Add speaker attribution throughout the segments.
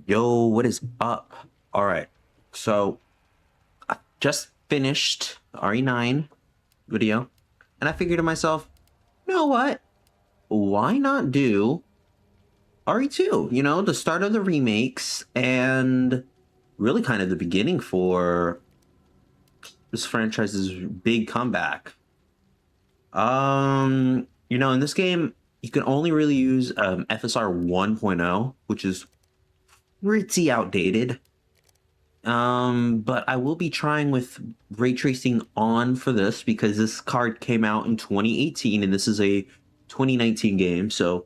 Speaker 1: Yo, what is up? All right, so I just finished RE9 video, and I figured to myself, you know what? Why not do RE2? You know, the start of the remakes and really kind of the beginning for this franchise's big comeback. In this game, you can only really use FSR 1.0, which is pretty outdated. But I will be trying with ray tracing on for this because this card came out in 2018 and this is a 2019 game, so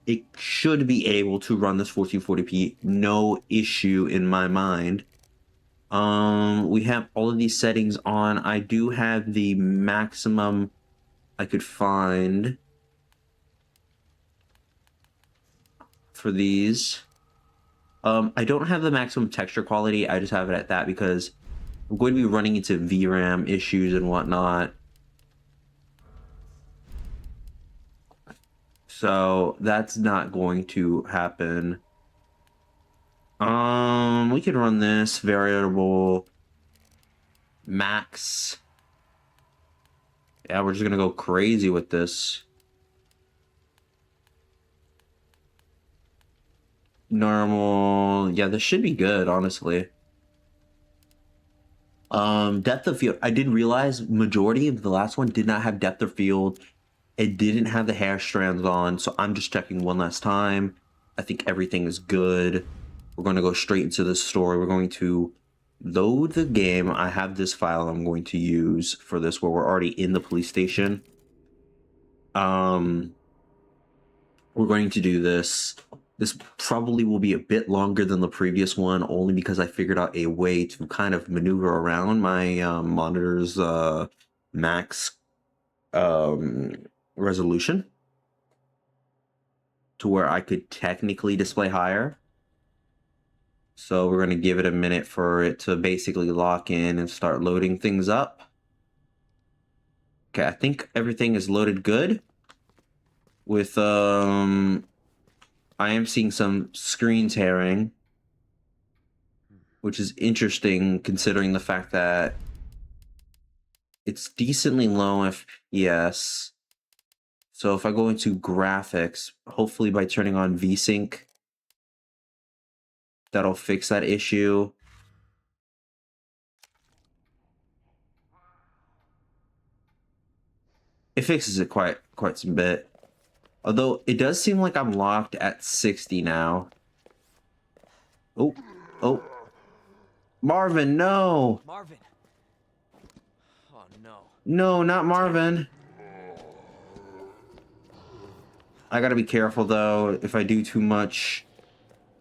Speaker 1: it should be able to run this 1440p, no issue in my mind. We have all of these settings on. I do have the maximum I could find for these. I don't have the maximum texture quality. I just have it at that because I'm going to be running into VRAM issues and whatnot. So that's not going to happen. We could run this variable max. Yeah, we're just gonna go crazy with this. Normal. Yeah, this should be good, honestly. Depth of field. I didn't realize majority of the last one did not have depth of field. It didn't have the hair strands on, so I'm just checking one last time. I think everything is good. We're going to go straight into the story. We're going to load the game. I have this file I'm going to use for this where we're already in the police station. We're going to do this. This probably will be a bit longer than the previous one, only because I figured out a way to kind of maneuver around my monitor's max resolution to where I could technically display higher. So we're going to give it a minute for it to basically lock in and start loading things up. Okay, I think everything is loaded good. With I am seeing some screen tearing, which is interesting considering the fact that it's decently low FPS. So if I go into graphics, hopefully by turning on VSync, that'll fix that issue. It fixes it quite some bit. Although it does seem like I'm locked at 60 now. Oh. Marvin, no!
Speaker 2: Marvin. Oh no.
Speaker 1: No, not Marvin. I gotta be careful though. If I do too much,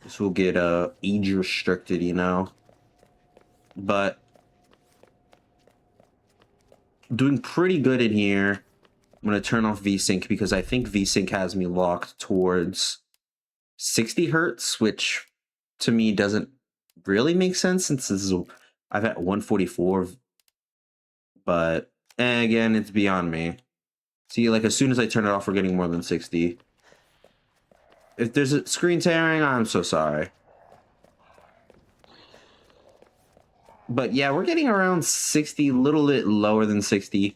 Speaker 1: this will get age restricted, you know. But doing pretty good in here. I'm gonna turn off VSync because I think VSync has me locked towards 60 hertz, which to me doesn't really make sense since this is I've at 144. But again, it's beyond me. See, like as soon as I turn it off, we're getting more than 60. If there's a screen tearing, I'm so sorry. But yeah, we're getting around 60, a little bit lower than 60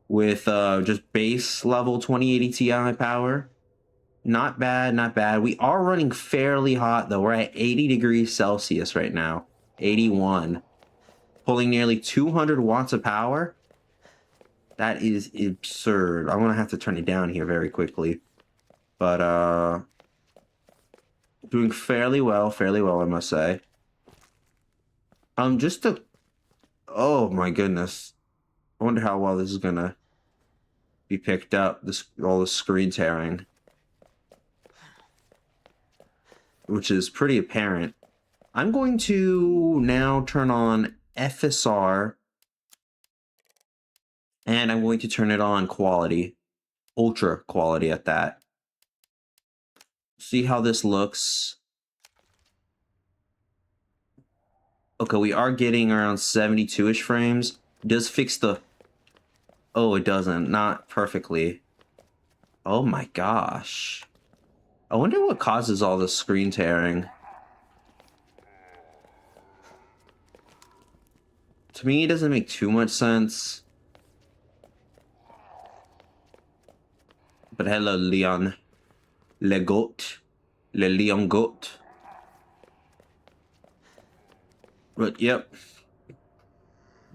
Speaker 1: with just base level 2080 Ti power. Not bad, not bad. We are running fairly hot though. We're at 80 degrees Celsius right now. 81. Pulling nearly 200 watts of power. That is absurd. I'm gonna have to turn it down here very quickly. But doing fairly well, I must say. Oh my goodness. I wonder how well this is gonna be picked up, all the screen tearing. Which is pretty apparent. I'm going to now turn on FSR. And I'm going to turn it on quality. Ultra quality at that. See how this looks. Okay, we are getting around 72-ish frames. It does fix the... Oh, it doesn't. Not perfectly. Oh my gosh. I wonder what causes all this screen tearing. To me, it doesn't make too much sense. But hello, Leon. Le goat. Le Leon goat. But yep.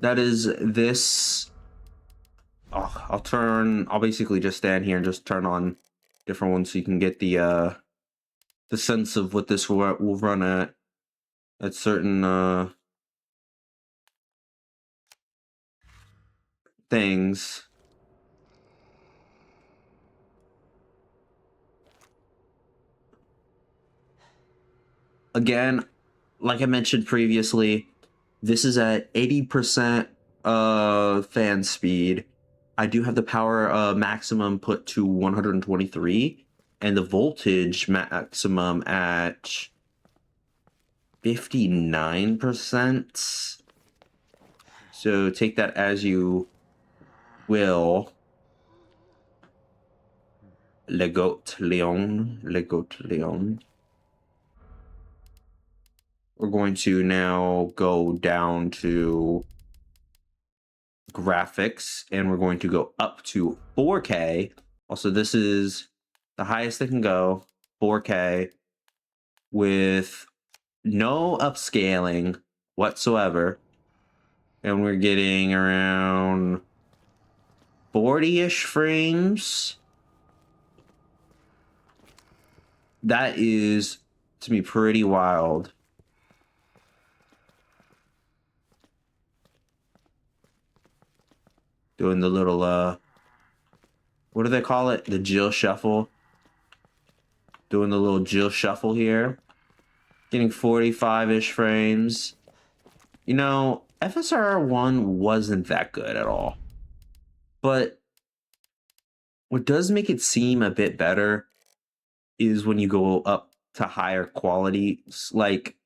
Speaker 1: That is this. Oh, I'll basically just stand here and just turn on different ones so you can get the sense of what this will run at certain things. Again, like I mentioned previously, this is at 80% fan speed. I do have the power maximum put to 123 and the voltage maximum at 59%. So take that as you will. Le goat Leon. Le goat Leon. We're going to now go down to graphics and we're going to go up to 4K. Also, this is the highest it can go, 4K, with no upscaling whatsoever. And we're getting around 40-ish frames. That is, to me, pretty wild. Doing the little, what do they call it? The Jill Shuffle. Doing the little Jill Shuffle here. Getting 45-ish frames. You know, FSR 1 wasn't that good at all. But what does make it seem a bit better is when you go up to higher quality. Like,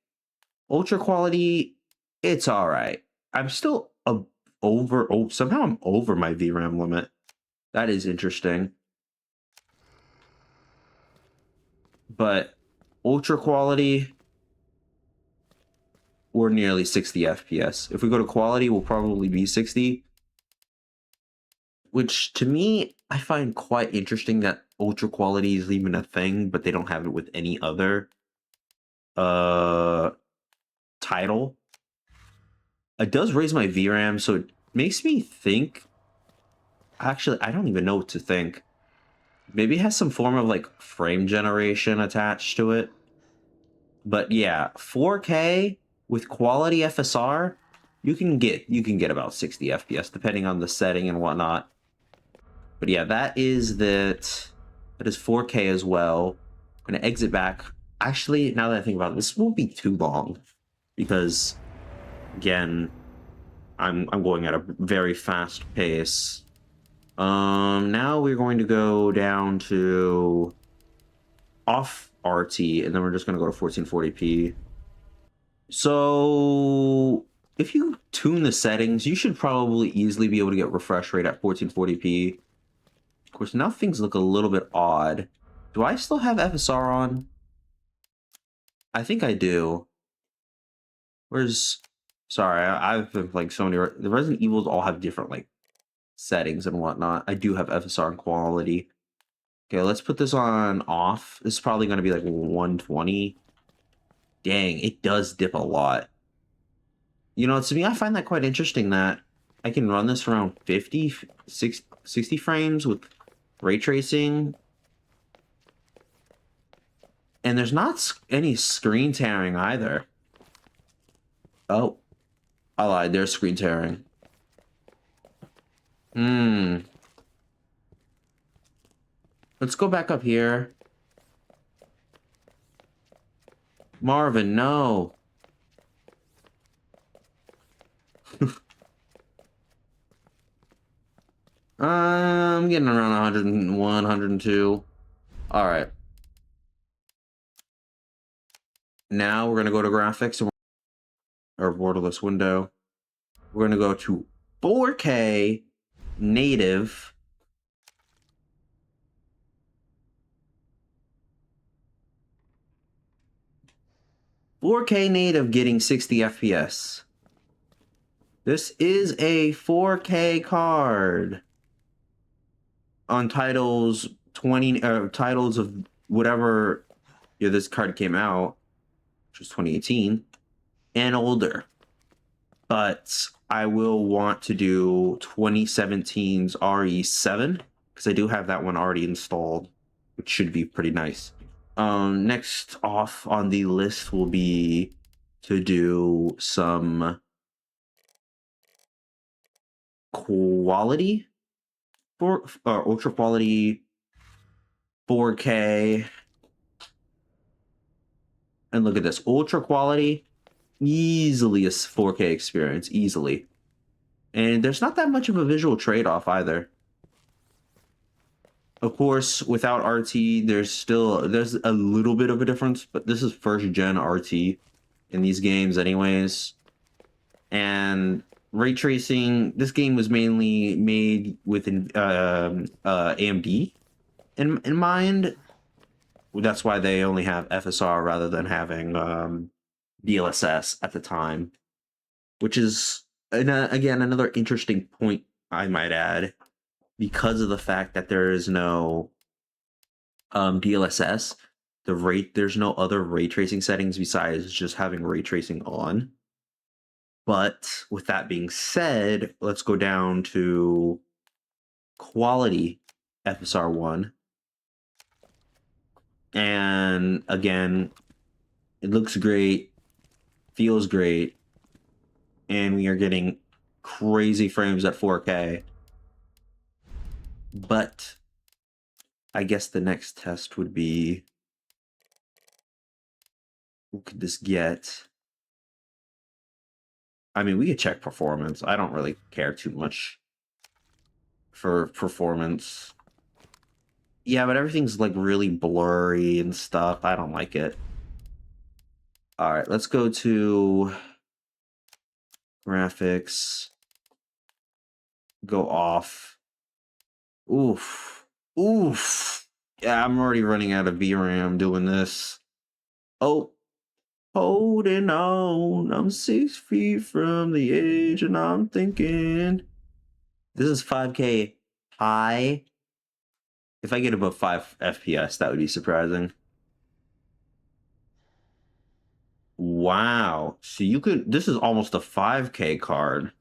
Speaker 1: ultra quality, it's all right. I'm still somehow I'm over my VRAM limit. That is interesting. But ultra quality, we're nearly 60 FPS. If we go to quality, we'll probably be 60. Which, to me, I find quite interesting that ultra quality is even a thing, but they don't have it with any other title. It does raise my VRAM, so it makes me think. Actually, I don't even know what to think. Maybe it has some form of like frame generation attached to it. But yeah, 4K with quality FSR, you can get about 60 FPS depending on the setting and whatnot. But yeah, that is 4K as well. I'm gonna exit back. Actually, now that I think about it, this won't be too long because again, I'm going at a very fast pace. Now we're going to go down to off RT, and then we're just gonna go to 1440p. So if you tune the settings, you should probably easily be able to get refresh rate at 1440p. Of course, now things look a little bit odd. Do I still have FSR on? I think I do. Sorry, I've been playing so many. The Resident Evils all have different like settings and whatnot. I do have FSR and quality. Okay, let's put this on off. This is probably going to be like 120. Dang, it does dip a lot. You know, to me, I find that quite interesting that I can run this around 50, 60 frames with ray tracing. And there's not any screen tearing either. Oh, I lied. There's screen tearing. Let's go back up here. Marvin, no. I'm getting around 101, 102. All right. Now we're going to go to graphics or borderless window. We're going to go to 4K native. Getting 60 FPS. This is a 4K card on titles 20 titles of whatever year this card came out, which was 2018 and older. But I will want to do 2017's RE7 because I do have that one already installed, which should be pretty nice. Next off on the list will be to do some quality for ultra quality 4K. And look at this, ultra quality, easily a 4K experience, easily. And there's not that much of a visual trade-off either. Of course, without RT, there's a little bit of a difference, but this is first gen RT in these games anyways. And ray tracing, this game was mainly made with AMD in mind. That's why they only have FSR rather than having DLSS at the time, which is again another interesting point I might add, because of the fact that there is no DLSS. There's no other ray tracing settings besides just having ray tracing on. But with that being said, let's go down to quality FSR1. And again, it looks great, feels great, and we are getting crazy frames at 4K. But I guess the next test would be, what could this get? I mean, we could check performance. I don't really care too much for performance. Yeah, but everything's like really blurry and stuff. I don't like it. All right, let's go to graphics. Go off. Oof. Oof. Yeah, I'm already running out of VRAM doing this. Oh, holding on. I'm 6 feet from the edge, and I'm thinking this is 5K high. If I get above 5 FPS, that would be surprising. Wow. So this is almost a 5K card.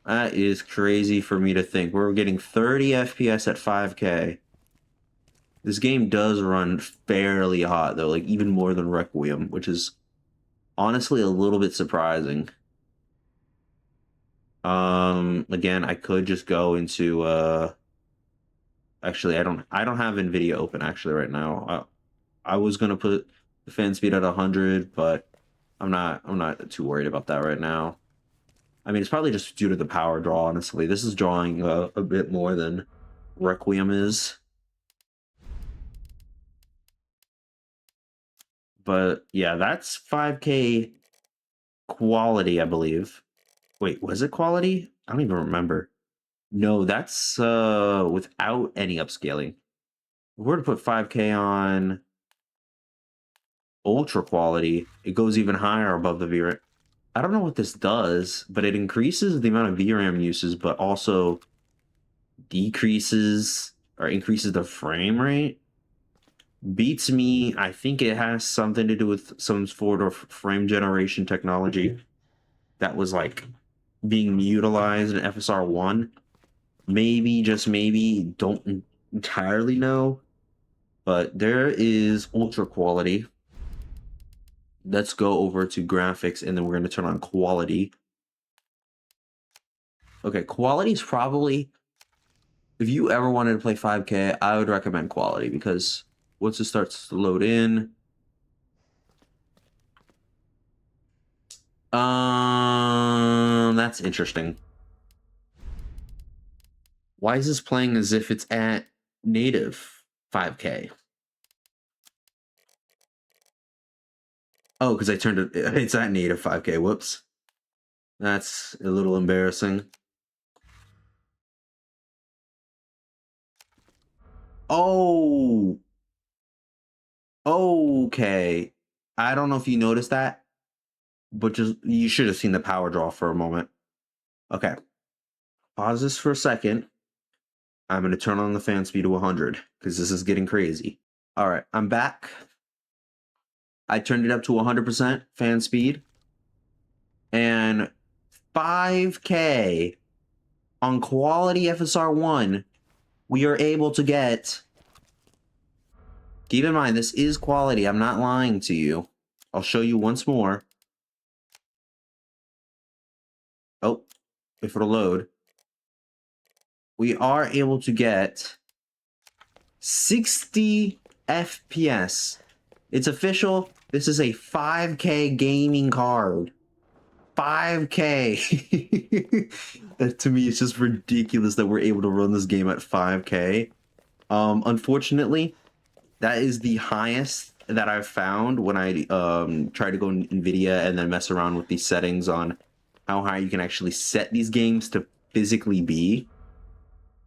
Speaker 1: That is crazy for me to think. We're getting 30 FPS at 5K. This game does run fairly hot, though, like even more than Requiem, which is honestly a little bit surprising. Again, I could just go into actually I don't have NVIDIA open actually right now. I was gonna put the fan speed at 100, but I'm not too worried about that right now. I mean, it's probably just due to the power draw, honestly. This is drawing a bit more than Requiem is. But yeah, that's 5K quality, I believe. Wait, was it quality? I don't even remember. No, that's without any upscaling. If we're to put 5K on ultra quality, it goes even higher above the VRAM. I don't know what this does, but it increases the amount of VRAM uses, but also decreases or increases the frame rate. Beats me. I think it has something to do with some sort of frame generation technology that was like being utilized in FSR1. Maybe, just maybe, don't entirely know. But there is ultra quality. Let's go over to graphics, and then we're going to turn on quality. Okay, quality is probably, if you ever wanted to play 5K, I would recommend quality, because once it starts to load in, that's interesting. Why is this playing as if it's at native 5K? Oh, because I turned it, it's at native 5K, whoops. That's a little embarrassing. Oh, okay. I don't know if you noticed that. but just you should have seen the power draw for a moment. Okay, pause this for a second. I'm going to turn on the fan speed to 100 because this is getting crazy. All right, I'm back. I turned it up to 100% fan speed, and 5K on quality FSR1, we are able to get. Keep in mind, this is quality. I'm not lying to you. I'll show you once more. Oh, if it'll load. We are able to get 60 FPS. It's official. This is a 5K gaming card. 5K. That to me, it's just ridiculous that we're able to run this game at 5K. Unfortunately, that is the highest that I've found when I try to go in NVIDIA and then mess around with these settings on how high you can actually set these games to physically be.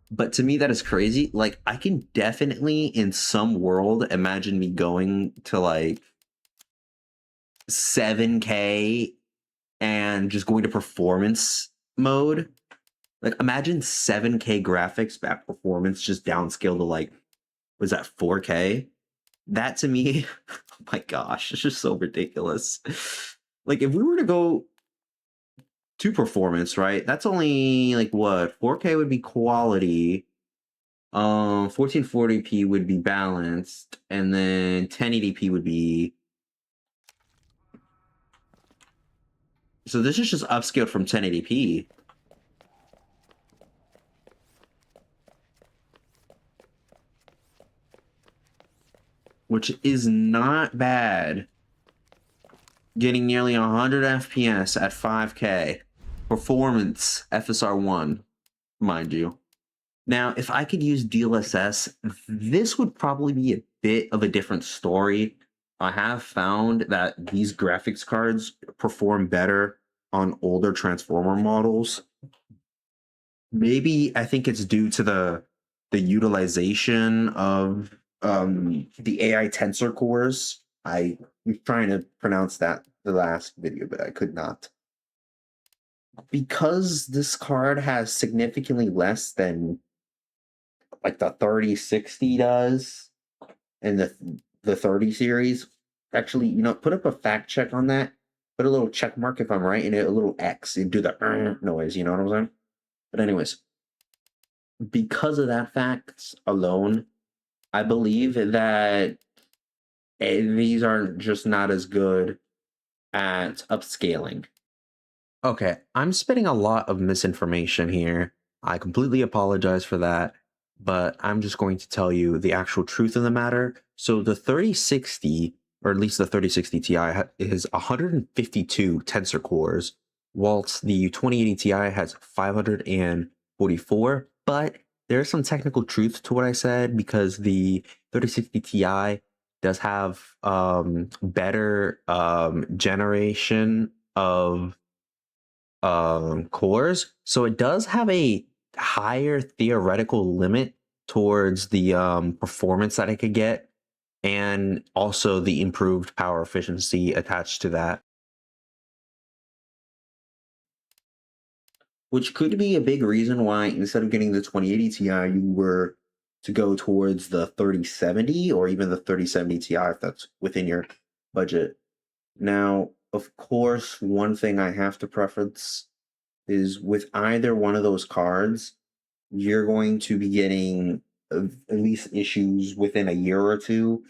Speaker 1: But to me, that is crazy. Like, I can definitely, in some world, imagine me going to, like, 7K and just going to performance mode. Like, imagine 7K graphics at performance just downscale to, like, was that 4K? That, to me, oh my gosh, it's just so ridiculous. Like, if we were to go to performance, right? That's only like what? 4K would be quality. 1440p would be balanced, and then 1080p would be. So this is just upscaled from 1080p. Which is not bad. Getting nearly 100 FPS at 5K. Performance FSR1, mind you. Now, if I could use DLSS, this would probably be a bit of a different story. I have found that these graphics cards perform better on older Transformer models. Maybe I think it's due to the utilization of the AI tensor cores. I was trying to pronounce that the last video, but I could not. Because this card has significantly less than like the 3060 does and the 30 series. Actually, put up a fact check on that. Put a little check mark if I'm right and a little X and do the noise, you know what I'm saying? But anyways, because of that fact alone, I believe that these are just not as good at upscaling. Okay, I'm spitting a lot of misinformation here. I completely apologize for that, but I'm just going to tell you the actual truth of the matter. So the 3060, or at least the 3060 Ti, is 152 tensor cores, whilst the 2080 Ti has 544. But there's some technical truth to what I said because the 3060 Ti does have better generation of cores, so it does have a higher theoretical limit towards the performance that it could get, and also the improved power efficiency attached to that, which could be a big reason why instead of getting the 2080 Ti, you were to go towards the 3070 or even the 3070 Ti if that's within your budget. Now, of course, one thing I have to preference is with either one of those cards, you're going to be getting at least issues within a year or two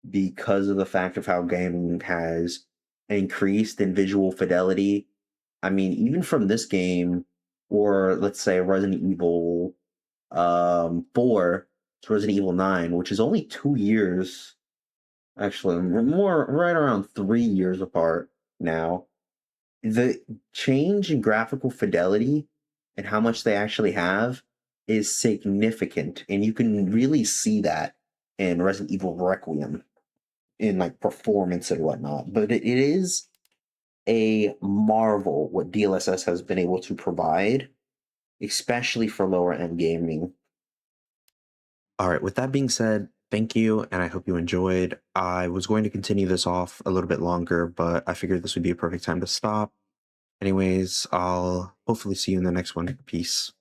Speaker 1: because of the fact of how gaming has increased in visual fidelity. I mean, even from this game, or let's say Resident Evil 4 to Resident Evil 9, which is only 2 years, actually, more right around 3 years apart now. The change in graphical fidelity and how much they actually have is significant, and you can really see that in Resident Evil Requiem in like performance and whatnot. But it is a marvel what DLSS has been able to provide, especially for lower end gaming. All right, with that being said, thank you, and I hope you enjoyed. I was going to continue this off a little bit longer, but I figured this would be a perfect time to stop. Anyways, I'll hopefully see you in the next one. Peace.